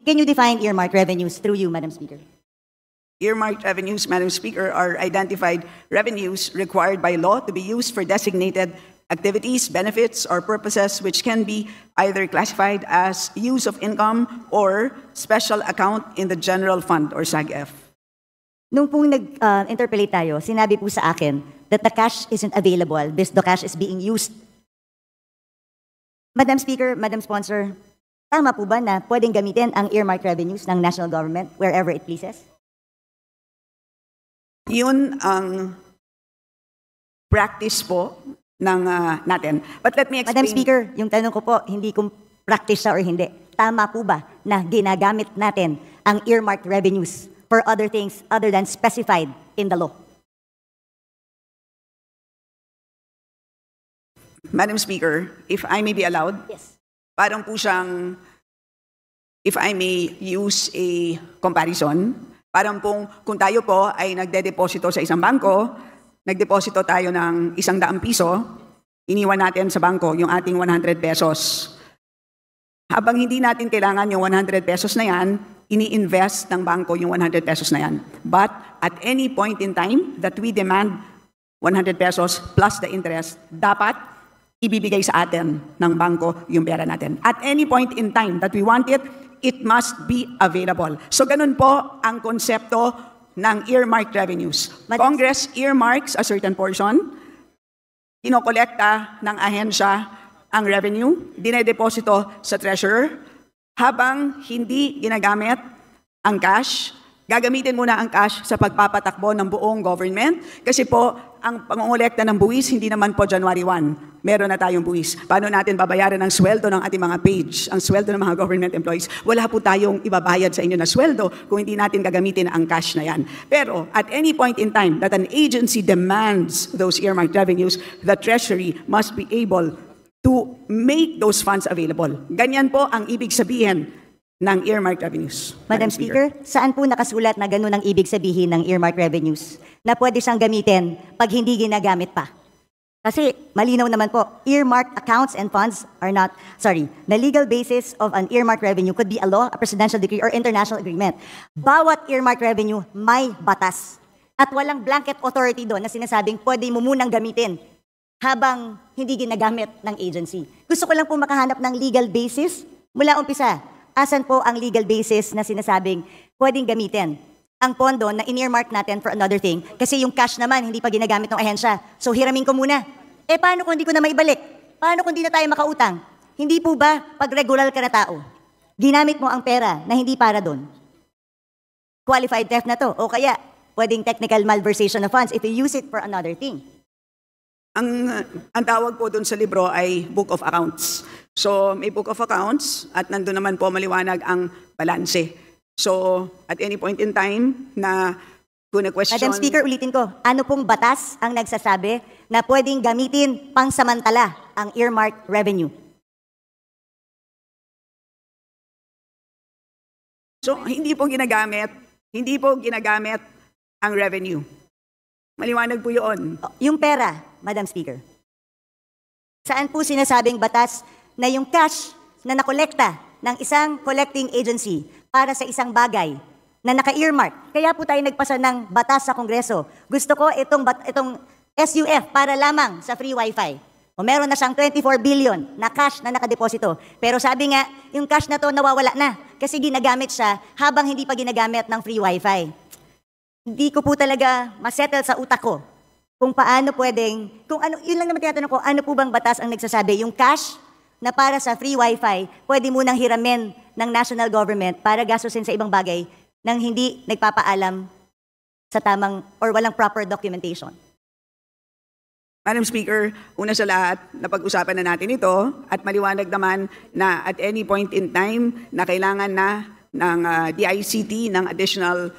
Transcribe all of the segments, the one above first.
Can you define earmarked revenues through you, Madam Speaker? Earmarked revenues, Madam Speaker, are identified revenues required by law to be used for designated activities, benefits, or purposes which can be either classified as use of income or special account in the general fund or SAGF. Nung pong nag-interpolate tayo, sinabi po sa akin that the cash isn't available, the cash is being used. Madam Speaker, Madam Sponsor, tama po ba na pwedeng gamitin ang earmarked revenues ng national government wherever it pleases? Yun ang practice po ng natin. But let me explain. Madam Speaker, yung tanong ko po, hindi kung practice siya or hindi. Tama po ba na ginagamit natin ang earmarked revenues for other things other than specified in the law? Madam Speaker, if I may be allowed, Yes. parang po siyang, if I may use a comparison, parang pong kung tayo po ay nagde-deposito sa isang bangko, nagdeposito tayo ng 100 piso, iniwan natin sa bangko yung ating 100 pesos. Habang hindi natin kailangan yung 100 pesos na yan, ini-invest ng bangko yung 100 pesos na yan. But at any point in time that we demand 100 pesos plus the interest, dapat ibibigay sa atin ng bangko yung pera natin. At any point in time that we want it, it must be available. So ganun po ang konsepto ng earmarked revenues. Congress earmarks a certain portion, kinokolekta ng ahensya ang revenue, dinedeposito sa treasurer, habang hindi ginagamit ang cash, gagamitin muna ang cash sa pagpapatakbo ng buong government kasi po ang pangongolekta ng buwis hindi naman po January 1. Meron na tayong buwis. Paano natin babayaran ang sweldo ng ating mga page, ang sweldo ng mga government employees? Wala po tayong ibabayad sa inyo na sweldo kung hindi natin gagamitin ang cash na yan. Pero at any point in time that an agency demands those earmarked revenues, the Treasury must be able to make those funds available. Ganyan po ang ibig sabihin ng earmarked revenues. Madam Speaker, saan po nakasulat na ganun ang ibig sabihin ng earmarked revenues na pwede siyang gamitin pag hindi ginagamit pa? Kasi malinaw naman po, earmarked accounts and funds are not, the legal basis of an earmarked revenue could be a law, a presidential decree, or international agreement. Bawat earmarked revenue may batas. At walang blanket authority doon na sinasabing pwede mo munang gamitin habang hindi ginagamit ng agency. Gusto ko lang po makahanap ng legal basis mula umpisa. Asan po ang legal basis na sinasabing pwedeng gamitin ang pondo na in-earmark natin for another thing kasi yung cash naman hindi pa ginagamit ng ahensya. So hiramin ko muna. Paano kung hindi ko na maibalik? Paano kung hindi na tayo makautang? Hindi po ba pag regular ka na tao, ginamit mo ang pera na hindi para doon? Qualified theft na to. O kaya pwedeng technical malversation of funds if you use it for another thing. Ang tawag po doon sa libro ay Book of Accounts. So may Book of Accounts at nandun naman po maliwanag ang balanse. So at any point in time na kung na-question... Madam Speaker, ulitin ko, ano pong batas ang nagsasabi na pwedeng gamitin pangsamantala ang earmarked revenue? So hindi po ginagamit ang revenue. Maliwanag po yun. Yung pera, Madam Speaker. Saan po sinasabing batas na yung cash na nakolekta ng isang collecting agency para sa isang bagay na naka-earmark? Kaya po tayo nagpasa ng batas sa Kongreso. Gusto ko itong SUF para lamang sa free wifi. O meron na siyang 24 billion na cash na nakadeposito. Pero sabi nga, yung cash na to nawawala na kasi ginagamit siya habang hindi pa ginagamit ng free wifi. Hindi ko po talaga masettle sa utak ko kung paano pwedeng, yun lang naman tinatanong ko, ano po bang batas ang nagsasabi, yung cash na para sa free wifi, pwede munang hiramin ng national government para gastusin sa ibang bagay nang hindi nagpapaalam sa tamang or walang proper documentation. Madam Speaker, una sa lahat, napag-usapan na natin ito at maliwanag naman na at any point in time na kailangan na ng DICT ng additional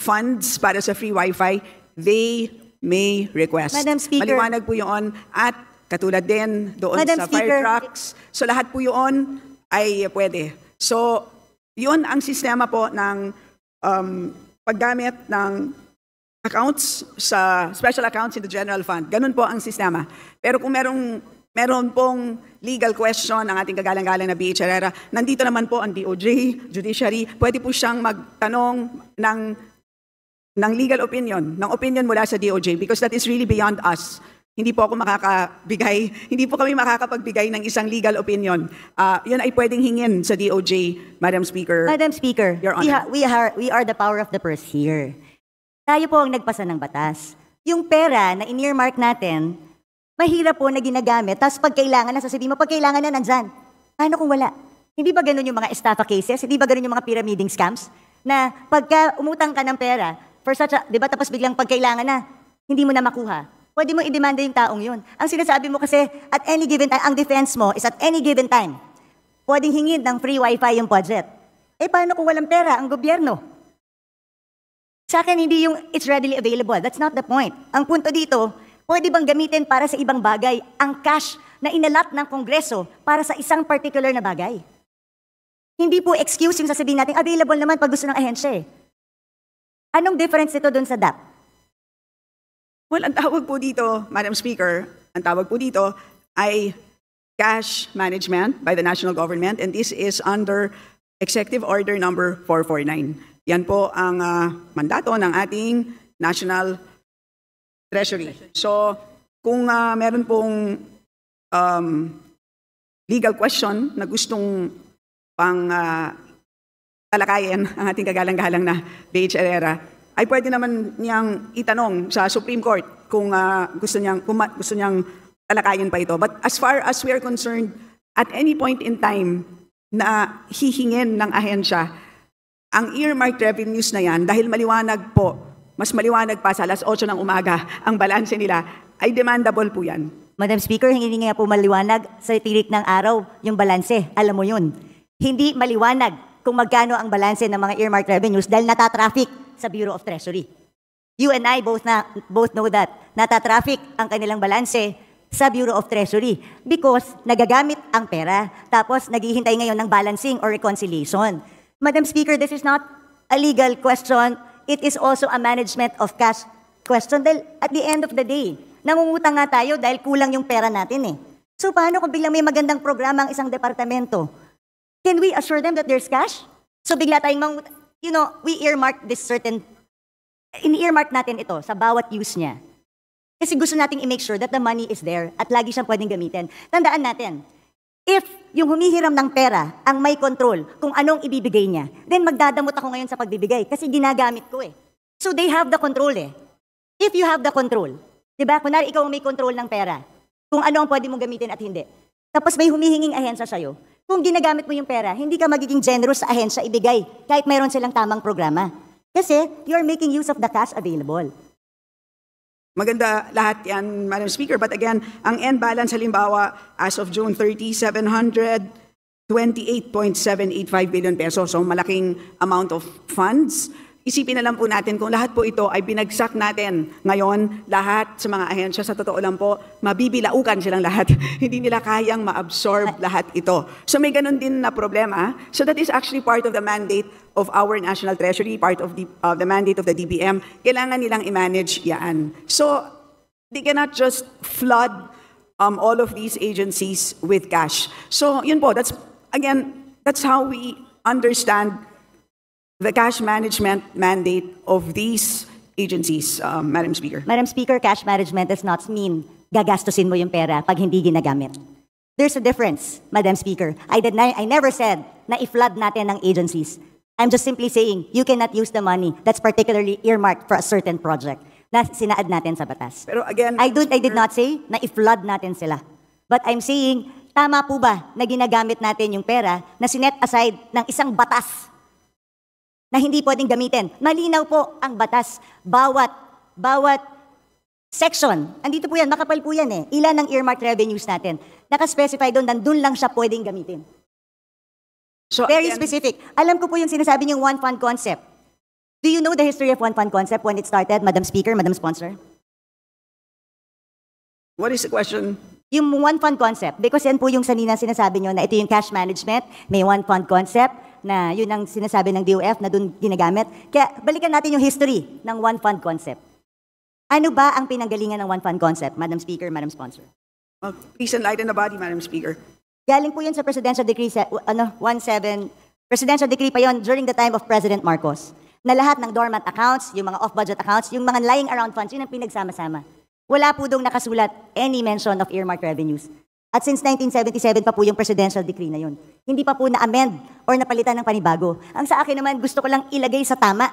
funds para sa free wifi, they may request. Madam Speaker, maliwanag po yun at katulad din doon Madam sa Speaker, fire trucks. So lahat po yun ay pwede. So yun ang sistema po ng paggamit ng accounts sa special accounts in the general fund. Ganun po ang sistema. Pero kung merong meron pong legal question ng ating kagalang-galang na BH Herrera. Nandito naman po ang DOJ, Judiciary. Pwede po siyang magtanong ng legal opinion, ng opinion mula sa DOJ because that is really beyond us. Hindi po ako hindi po kami makakapagbigay ng isang legal opinion. Yun ay pwedeng hingin sa DOJ, Madam Speaker. Madam Speaker, Your Honor. we are the power of the purse here. Tayo po ang nagpasa ng batas. Yung pera na in-earmark natin, mahirap po na ginagamit, tapos pag kailangan na, sasabihin mo, pag kailangan na, nandyan. Paano kung wala? Hindi ba ganun yung mga estafa cases? Hindi ba ganun yung mga pyramiding scams? Na pagka umutang ka ng pera, for such a, di ba, tapos biglang pag kailangan na, hindi mo na makuha. Pwede mo i-demanda yung taong yun. Ang sinasabi mo kasi, at any given time, ang defense mo is at any given time, pwedeng hingin ng free wifi yung budget. Eh, paano kung walang pera ang gobyerno? Sa akin, hindi yung it's readily available. That's not the point. Ang punto dito, pwede bang gamitin para sa ibang bagay ang cash na inalat ng Kongreso para sa isang particular na bagay? Hindi po excuse yung sasabihin natin, available naman pag gusto ng ahensya eh. Anong difference ito dun sa DAP? Well, ang tawag po dito, Madam Speaker, ang tawag po dito ay cash management by the national government, and this is under Executive Order number 449. Yan po ang mandato ng ating National Treasury. So, kung meron pong legal question na gustong pang talakayin ang ating kagalang-galang na BH Herrera, ay pwede naman niyang itanong sa Supreme Court kung gusto niyang talakayin pa ito. But as far as we are concerned, at any point in time na hihingin ng ahensya, ang earmarked revenues na yan, dahil maliwanag po, mas maliwanag pa sa alas 8 ng umaga, ang balanse nila, ay demandable po yan. Madam Speaker, hindi nga po maliwanag sa tirik ng araw yung balanse. Alam mo yun. Hindi maliwanag kung magkano ang balanse ng mga earmarked revenues dahil natatraffic sa Bureau of Treasury. You and I both know that. Natatraffic ang kanilang balanse sa Bureau of Treasury because nagagamit ang pera tapos naghihintay ngayon ng balancing or reconciliation. Madam Speaker, this is not a legal question. It is also a management of cash question dahil at the end of the day, nangungutang nga tayo dahil kulang yung pera natin eh. So paano kung biglang may magandang programa ang isang departamento? Can we assure them that there's cash? So bigla tayong we earmark this in-earmark natin ito sa bawat use niya. Kasi gusto nating i-make sure that the money is there at lagi siyang pwedeng gamitin. Tandaan natin, if yung humihiram ng pera ang may control kung anong ibibigay niya, then magdadamot ako ngayon sa pagbibigay kasi ginagamit ko eh. So they have the control eh. If you have the control, di ba? Kunwari ikaw ang may control ng pera, kung ano ang pwede mong gamitin at hindi. Tapos may humihinging ahensya sa'yo. Kung ginagamit mo yung pera, hindi ka magiging generous sa ahensya ibigay kahit mayroon silang tamang programa. Kasi you're making use of the cash available. Maganda lahat yan, Madam Speaker. But again, ang end balance halimbawa as of June 30, 728.785 billion pesos. So malaking amount of funds. Isipin na lang po natin kung lahat po ito ay binagsak natin ngayon, lahat sa mga ahensya, sa totoo lang po, mabibilaukan silang lahat. Hindi nila kayang ma-absorb lahat ito. So may ganun din na problema. So that is actually part of the mandate of our National Treasury, part of the mandate of the DBM. Kailangan nilang i-manage yan. So they cannot just flood all of these agencies with cash. So yun po, that's how we understand the cash management mandate of these agencies, Madam Speaker. Madam Speaker, cash management does not mean gagastusin mo yung pera pag hindi ginagamit. There's a difference, Madam Speaker. I never said na i-flood natin ng agencies. I'm just simply saying you cannot use the money that's particularly earmarked for a certain project na sinaad natin sa batas. Pero again, I did not say na i-flood natin sila. But I'm saying, tama po ba na ginagamit natin yung pera na sinet aside ng isang batas na hindi pwedeng gamitin? Malinaw po ang batas. Bawat section, andito po yan, makapal po yan eh. Ilan ang earmarked revenues natin? Nakaspecify doon, nandun lang siya pwedeng gamitin. So Very again, specific. Alam ko po yung sinasabi niyong one fund concept. Do you know the history of one fund concept when it started, Madam Speaker, Madam Sponsor? what is the question? Yung one fund concept, because yan po yung sanina sinasabi niyo na ito yung cash management, may one fund concept, na yun ang sinasabi ng DOF na doon ginagamit. Kaya balikan natin yung history ng one fund concept. Ano ba ang pinanggalingan ng one fund concept, Madam Speaker, Madam Sponsor? Please enlighten the body, Madam Speaker. Galing po yun sa Presidential Decree 17, Presidential Decree pa yon during the time of President Marcos, na lahat ng dormant accounts, yung mga off-budget accounts, yung mga lying around funds, yun ang pinagsama-sama. Wala po dong nakasulat any mention of earmarked revenues. At since 1977 pa po yung Presidential Decree na yun. Hindi pa po na-amend or napalitan ng panibago. Ang sa akin naman, gusto ko lang ilagay sa tama.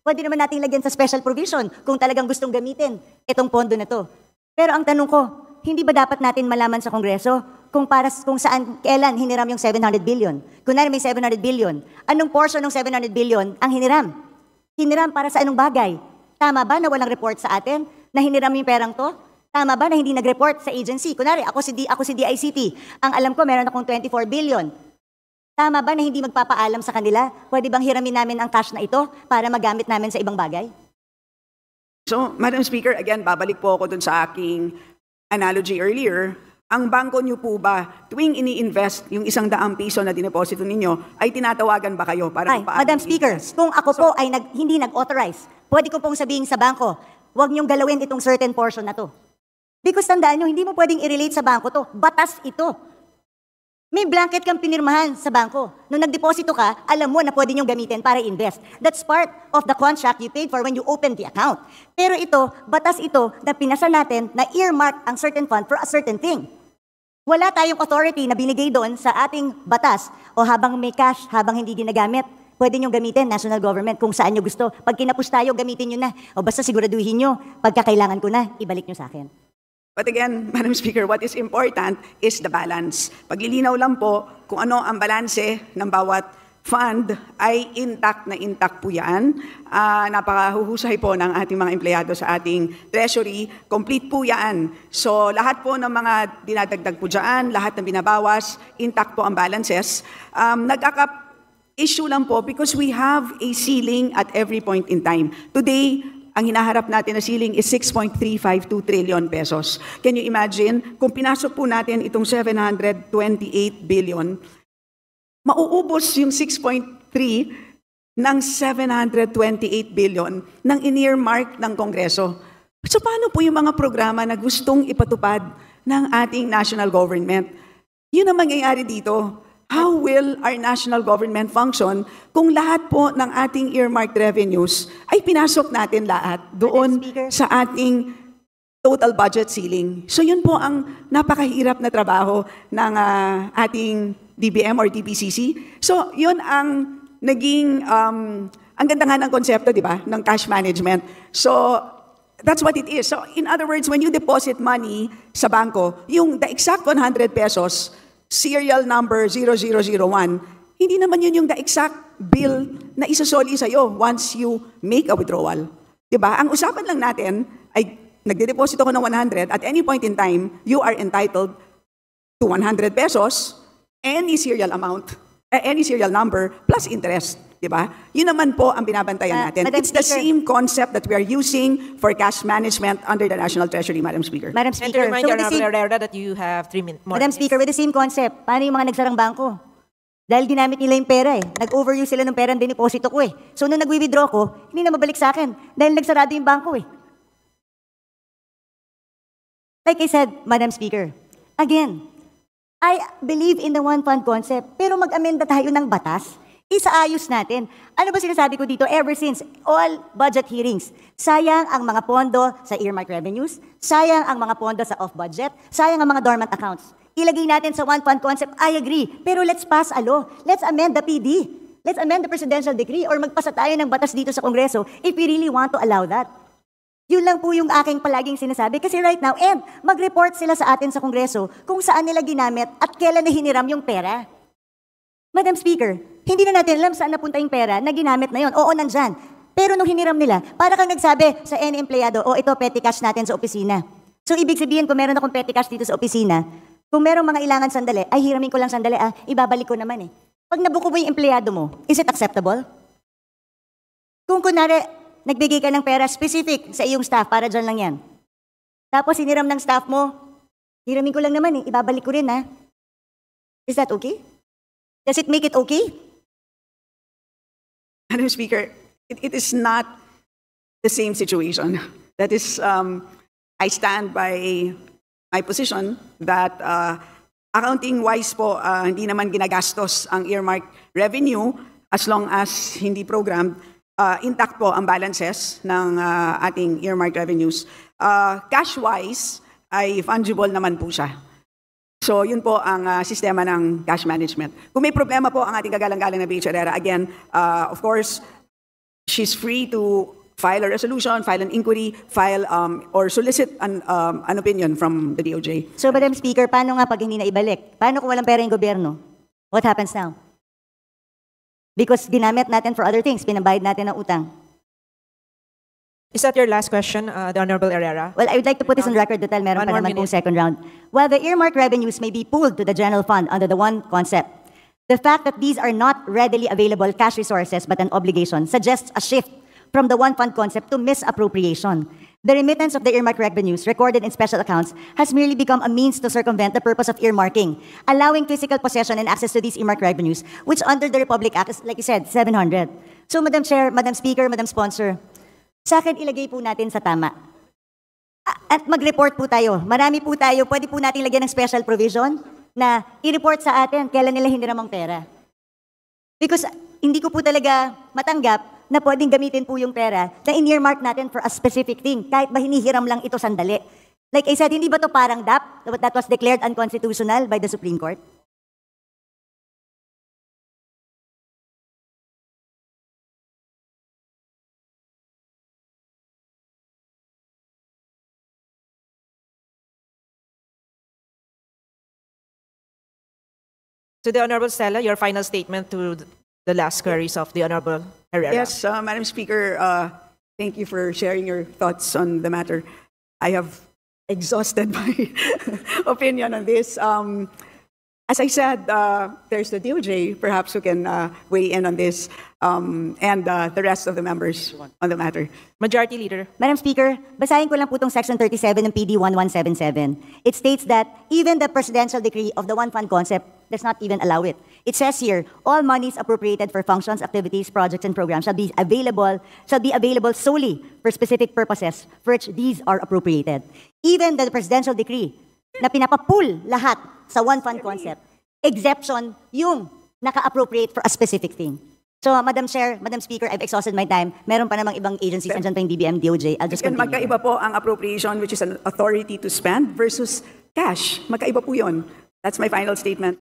Pwede naman nating lagyan sa special provision kung talagang gustong gamitin itong pondo na to. Pero ang tanong ko, hindi ba dapat natin malaman sa Kongreso kung saan, kailan hiniram yung 700 billion? Kunwari may 700 billion, anong portion ng 700 billion ang hiniram? Hiniram para sa anong bagay? Tama ba na walang report sa atin na hiniram yung perang to? Tama ba na hindi nag-report sa agency? Kunwari, ako si DICT. Ang alam ko, meron akong 24 billion. Tama ba na hindi magpapaalam sa kanila? Pwede bang hiramin namin ang cash na ito para magamit namin sa ibang bagay? So, Madam Speaker, again, babalik po ako dun sa aking analogy earlier. Ang bangko niyo po ba, tuwing ini-invest yung 100 piso na dineposito ninyo, ay tinatawagan ba kayo para Madam Speaker, kung ako po ay hindi nag-authorize, pwede ko pong sabihin sa bangko, huwag niyong galawin itong certain portion na to. Because tandaan niyo, hindi mo pwedeng i-relate sa bangko to. Batas ito. May blanket kang pinirmahan sa bangko. Nung nagdeposito ka, alam mo na pwede niyong gamitin para invest. That's part of the contract you paid for when you opened the account. Pero ito, batas ito na pinasa natin na earmark ang certain fund for a certain thing. Wala tayong authority na binigay doon sa ating batas o habang may cash, habang hindi ginagamit, pwede niyong gamitin, national government, kung saan niyo gusto. Pag kinapos tayo, gamitin niyo na. O basta siguraduhin niyo, pagkakailangan ko na, ibalik niyo sa akin. But again, Madam Speaker, what is important is the balance. Paglilinaw lang po kung ano ang balanse ng bawat fund ay intact na intact po yan. Napakahuhusay po ng ating mga empleyado sa ating treasury. Complete po yan. So lahat po ng mga dinadagdag po dyan, lahat ng binabawas, intact po ang balances. Nagkaka-issue lang po because we have a ceiling at every point in time. Today, ang hinaharap natin na ceiling is 6.352 trillion pesos. Can you imagine, kung pinasok po natin itong 728 billion, mauubos yung 6.3 ng 728 billion ng in-earmark ng Kongreso. So paano po yung mga programa na gustong ipatupad ng ating national government? Yun ang mangyayari dito. How will our national government function kung lahat po ng ating earmarked revenues ay pinasok natin lahat doon sa ating total budget ceiling? So yun po ang napakahirap na trabaho ng ating DBM or DPCC. So yun ang naging, ang ganda nga ng konsepto, di ba, ng cash management. So that's what it is. So in other words, when you deposit money sa bangko, the exact 100 pesos, serial number 0001, hindi naman yun yung the exact bill na isasoli sa'yo once you make a withdrawal. Diba? Ang usapan lang natin ay nagde-deposit ako ng 100, at any point in time, you are entitled to 100 pesos, any serial amount, any serial number, plus interest. Diba? Yun naman po ang binabantayan natin. It's the same concept that we are using for cash management under the National Treasury, Madam Speaker. Madam And to Speaker, remind so Your with the same, Honor that you have 3 minutes more. Madam Speaker, with the same concept, paano yung mga nagsarang bangko? Dahil ginamit nila yung pera eh. Nag-overuse sila ng pera ng diniposito ko eh. So nung nag-withdraw ko, hindi na mabalik sa akin dahil nagsarado yung bangko eh. Like I said, Madam Speaker, again, I believe in the one fund concept, pero mag-amenda tayo ng batas. Isaayos natin. Ano ba sinasabi ko dito? Ever since all budget hearings, sayang ang mga pondo sa earmark revenues, sayang ang mga pondo sa off-budget, sayang ang mga dormant accounts. Ilagay natin sa one fund concept, I agree. Pero let's pass a law. Let's amend the PD. Let's amend the Presidential Decree or magpasa tayo ng batas dito sa Kongreso if we really want to allow that. Yun lang po yung aking palaging sinasabi. Kasi right now, mag-report sila sa atin sa Kongreso kung saan nila ginamit at kailan na hiniram yung pera. Madam Speaker, hindi na natin alam saan napunta yung pera na ginamit na yon. Oo, nandyan. Pero nung hiniram nila, para kang nagsabi sa any empleyado, ito petty cash natin sa opisina. So ibig sabihin, kung meron akong petty cash dito sa opisina, kung merong mga ilangan sandali, ay hiramin ko lang sandali, ibabalik ko naman eh. Pag nabuko mo yung empleyado mo, is it acceptable? Kung kunwari, nagbigay ka ng pera specific sa iyong staff, para dyan lang yan. Tapos hiniram ng staff mo, hiramin ko lang naman eh, ibabalik ko rin Is that okay? Does it make it okay? Madam Speaker, it is not the same situation. That is, I stand by my position that accounting-wise po, hindi naman ginagastos ang earmark revenue as long as hindi programmed, intact po ang balances ng ating earmark revenues. Cash-wise, ay fungible naman po siya. So, yun po ang sistema ng cash management. Kung may problema po ang ating kagalang-galang na BH Herrera, again, of course, she's free to file a resolution, file an inquiry, file or solicit an opinion from the DOJ. So, Madam Speaker, paano nga pag hindi na ibalik? Paano kung walang pera yung gobyerno? What happens now? Because ginamit natin for other things, pinabayad natin ng utang. Is that your last question, the Honorable Herrera? Well, I would like to put this on record dahil meron One pa more naman pong minute. second round. While the earmark revenues may be pooled to the general fund under the one concept, the fact that these are not readily available cash resources but an obligation suggests a shift from the one fund concept to misappropriation. The remittance of the earmark revenues recorded in special accounts has merely become a means to circumvent the purpose of earmarking, allowing physical possession and access to these earmark revenues, which under the Republic Act is, like you said, 700. So, Madam Chair, Madam Speaker, Madam Sponsor, sa akin ilagay po natin sa tama. At mag-report po tayo. Marami po tayo. Pwede po natin lagyan ng special provision na i-report sa atin kailan nila hindi namang pera. Because hindi ko po talaga matanggap na pwedeng gamitin po yung pera na in-earmark natin for a specific thing, kahit ba hinihiram lang ito sandali. Like I said, hindi ba to parang DAP that was declared unconstitutional by the Supreme Court? To the Honorable Stella, your final statement to the last queries of the Honorable Herrera. Yes, Madam Speaker, thank you for sharing your thoughts on the matter. I have exhausted my opinion on this. As I said, there's the DOJ, perhaps who can weigh in on this, and the rest of the members on the matter. Majority Leader. Madam Speaker, basahin ko lang po itong Section 37 ng PD 1177. It states that even the presidential decree of the one fund concept does not even allow it. It says here, all monies appropriated for functions, activities, projects, and programs shall be available solely for specific purposes for which these are appropriated. Even the presidential decree na pinapapool lahat sa one fund concept, exception yung naka-appropriate for a specific thing. So, Madam Chair, Madam Speaker, I've exhausted my time. Meron pa namang ibang agencies, andyan pa yung DBM, DOJ. I'll just And continue. magkaiba po ang appropriation, which is an authority to spend, versus cash. Magkaiba po yun. That's my final statement.